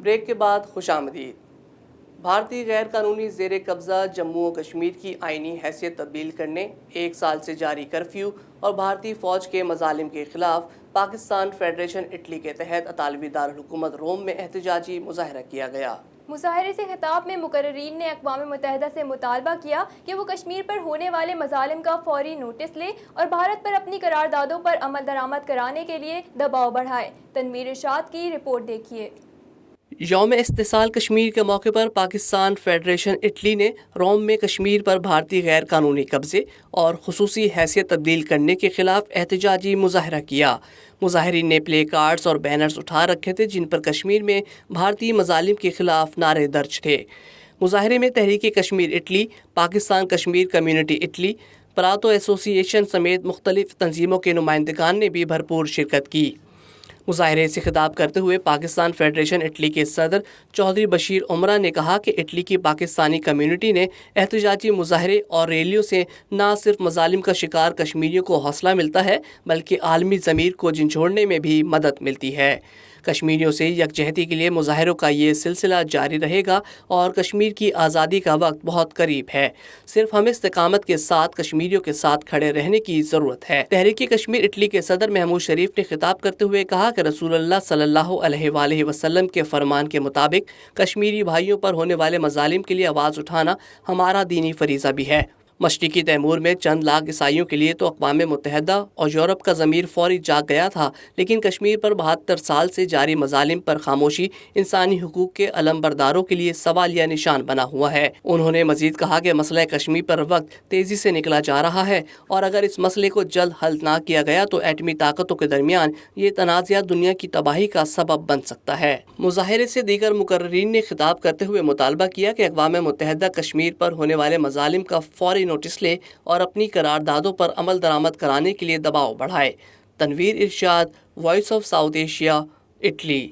Break کے بعد خوش آمدید۔ بھارتی غیر قانونی زیر قبضہ جموں و کشمیر کی آئینی حیثیت تبدیل کرنے، 1 سال سے جاری کرفیو اور بھارتی فوج کے مظالم کے خلاف پاکستان فیڈریشن اٹلی کے تحت اطالوی دارالحکومت روم میں احتجاجی مظاہرہ کیا گیا۔ مظاہرے سے خطاب میں مقررین نے اقوام متحدہ سے مطالبہ کیا کہ وہ کشمیر پر ہونے والے مظالم کا فوری نوٹس لے اور بھارت پر اپنی قراردادوں پر عمل درآمد کرانے کے لیے دباؤ بڑھائے۔ تنویر ارشاد کی رپورٹ دیکھیے۔ یوم استحصال کشمیر کے موقع پر پاکستان فیڈریشن اٹلی نے روم میں کشمیر پر بھارتی غیر قانونی قبضے اور خصوصی حیثیت تبدیل کرنے کے خلاف احتجاجی مظاہرہ کیا۔ مظاہرین نے پلے کارڈز اور بینرز اٹھا رکھے تھے جن پر کشمیر میں بھارتی مظالم کے خلاف نعرے درج تھے۔ مظاہرے میں تحریک کشمیر اٹلی، پاکستان کشمیر کمیونٹی اٹلی، پراتو ایسوسی ایشن سمیت مختلف تنظیموں کے نمائندگان نے بھی بھرپور شرکت کی۔ مظاہرے سے خطاب کرتے ہوئے پاکستان فیڈریشن اٹلی کے صدر چودھری بشیر امرا نے کہا کہ اٹلی کی پاکستانی کمیونٹی نے احتجاجی مظاہرے اور ریلیوں سے نہ صرف مظالم کا شکار کشمیریوں کو حوصلہ ملتا ہے بلکہ عالمی ضمیر کو جھنجھوڑنے میں بھی مدد ملتی ہے۔ کشمیریوں سے یکجہتی کے لیے مظاہروں کا یہ سلسلہ جاری رہے گا اور کشمیر کی آزادی کا وقت بہت قریب ہے۔ صرف ہمیں استقامت کے ساتھ کشمیریوں کے ساتھ کھڑے رہنے کی ضرورت ہے۔ تحریک کشمیر اٹلی کے صدر محمود شریف نے خطاب کرتے ہوئے کہا کہ رسول اللہ صلی اللہ علیہ وآلہ وسلم کے فرمان کے مطابق کشمیری بھائیوں پر ہونے والے مظالم کے لیے آواز اٹھانا ہمارا دینی فریضہ بھی ہے۔ مشرقی تیمور میں چند لاکھ عیسائیوں کے لیے تو اقوام متحدہ اور یورپ کا ضمیر فوری جاگ گیا تھا، لیکن کشمیر پر 72 سال سے جاری مظالم پر خاموشی انسانی حقوق کے علمبرداروں کے لیے سوالیہ نشان بنا ہوا ہے۔ انہوں نے مزید کہا کہ مسئلہ کشمیر پر وقت تیزی سے نکلا جا رہا ہے اور اگر اس مسئلے کو جلد حل نہ کیا گیا تو ایٹمی طاقتوں کے درمیان یہ تنازعہ دنیا کی تباہی کا سبب بن سکتا ہے۔ مظاہرے سے دیگر مقررین نے خطاب کرتے ہوئے مطالبہ کیا کہ اقوام متحدہ کشمیر پر ہونے والے مظالم کا فوری نوٹس لے اور اپنی قراردادوں پر عمل درآمد کرانے کے لیے دباؤ بڑھائے۔ Tanveer Irshad, voice of South Asia, Italy.